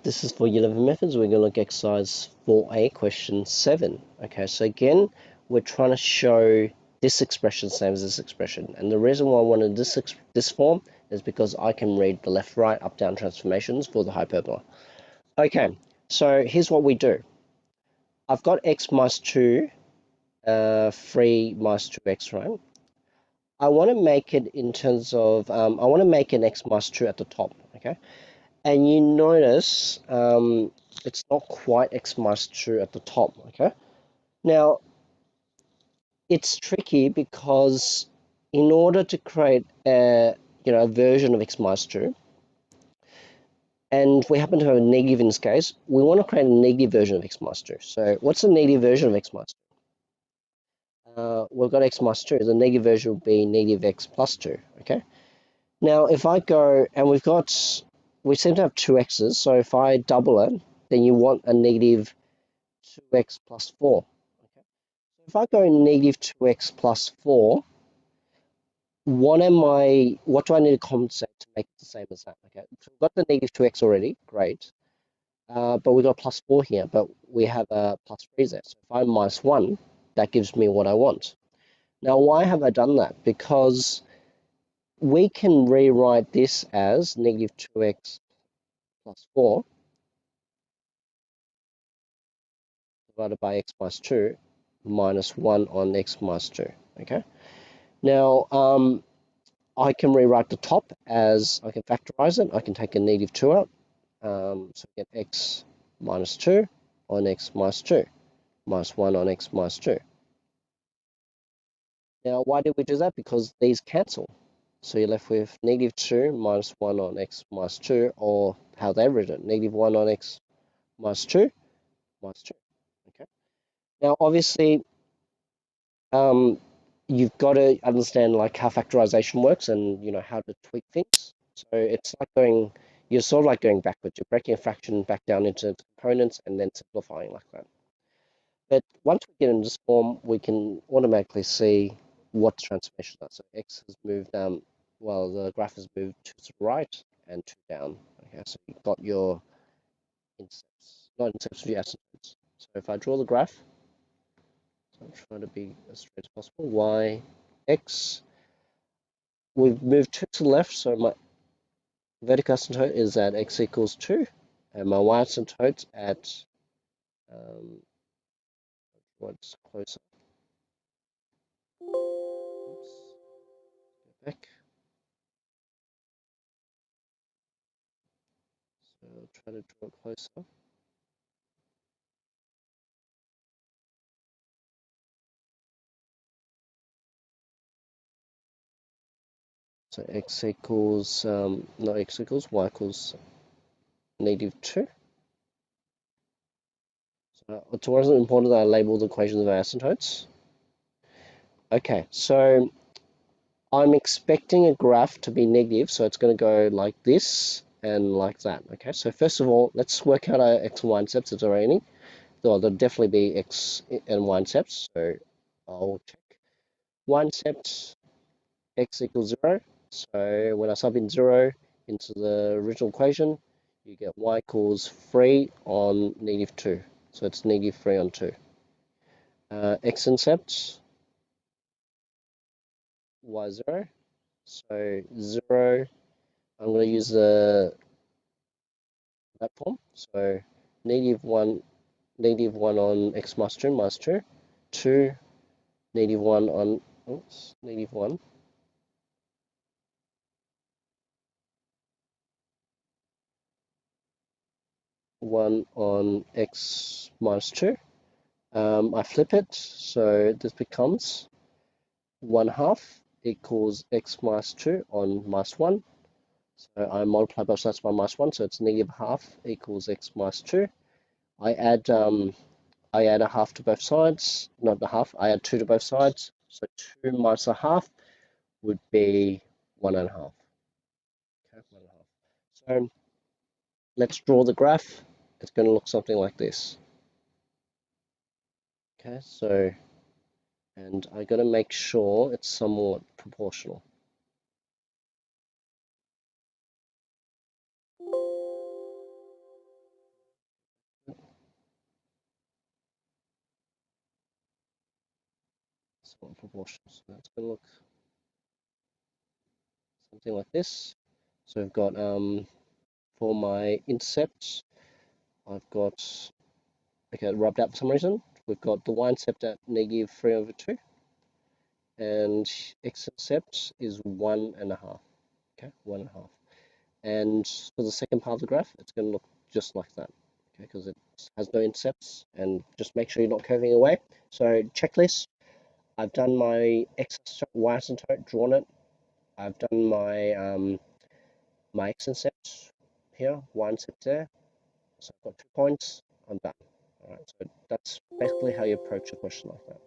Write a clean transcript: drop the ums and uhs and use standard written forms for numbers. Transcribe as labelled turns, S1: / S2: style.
S1: This is for year 11 methods. We're going to look at exercise 4A, question 7. Okay, so again, we're trying to show this expression same as this expression. And the reason why I wanted this form is because I can read the left, right, up, down transformations for the hyperbola. Okay, so here's what we do. I've got x minus 2, 3 minus 2x, right? I want to make it in terms of, I want to make an x minus 2 at the top, okay? And you notice it's not quite x minus 2 at the top, okay? Now, it's tricky because in order to create a version of x minus 2, and we happen to have a negative in this case, we want to create a negative version of x minus 2. So what's the negative version of x minus 2? We've got x minus 2. The negative version will be negative x plus 2, okay? Now, if I go, and we seem to have two x's, so if I double it, then you want a negative 2x plus 4. Okay. So if I go negative 2x plus 4, what do I need to compensate to make it the same as that? Okay, so we've got the negative 2x already, great. But we've got plus 4 here, but we have a plus 3 there. So if I minus 1, that gives me what I want. Now, why have I done that? Because we can rewrite this as negative 2x plus 4 divided by x minus 2 minus 1 on x minus 2. Okay. Now, I can rewrite the top as I can factorize it. I can take a negative 2 out. So I get x minus 2 on x minus 2 minus 1 on x minus 2. Now, why did we do that? Because these cancel. So you're left with negative 2 minus 1 on x minus 2, or how they've written it, negative 1 on x minus 2 minus 2. Okay. Now, obviously, you've got to understand like how factorization works and how to tweak things. So it's like you're sort of like going backwards. You're breaking a fraction back down into components and then simplifying like that. But once we get in this form, we can automatically see what transformation does. So x has moved well, the graph has moved 2 to the right and 2 down. Okay, so you've got your intercepts, not intercepts, your asymptotes. So if I draw the graph, so I'm trying to be as straight as possible, y, x, we've moved 2 to the left, so my vertical asymptote is at x equals 2, and my y asymptote at, what's closer? Oops, go back. So I'll try to draw it closer. So x equals, not x equals, y equals negative 2. So it's also important that I label the equations of asymptotes. Okay, so I'm expecting a graph to be negative, so it's going to go like this and like that. Okay, so first of all, let's work out our x and y intercepts if there are any. There'll definitely be x and y intercepts, so I'll check. Y intercept x equals 0. So when I sub in 0 into the original equation, you get y equals 3 on negative 2. So it's negative 3 on 2. X-intercept, y0. So 0, I'm going to use that form. So negative 1 on x minus 2 minus 2. 2, negative 1 on, oops, negative 1. 1 on x minus 2. I flip it, so this becomes 1/2 equals x minus 2 on minus 1. So I multiply both sides by minus 1, so it's negative half equals x minus 2. I add a half to both sides, not a half, I add 2 to both sides. So 2 minus a half would be 1/2. Okay, 1/2. So let's draw the graph. It's going to look something like this. Okay, so, and I got to make sure it's somewhat proportional. not proportions. So it's going to look something like this. So we've got for my intercepts, I've got okay rubbed out for some reason. We've got the y-intercept at -3/2, and x-intercept is 1.5. Okay, 1.5. And for the second part of the graph, it's going to look just like that. Okay, because it has no intercepts, and just make sure you're not curving away. So checklist. I've done my y asymptote, drawn it. I've done my x-intercept here, y-intercept there. So I've got 2 points. I'm done. All right. So that's basically how you approach a question like that.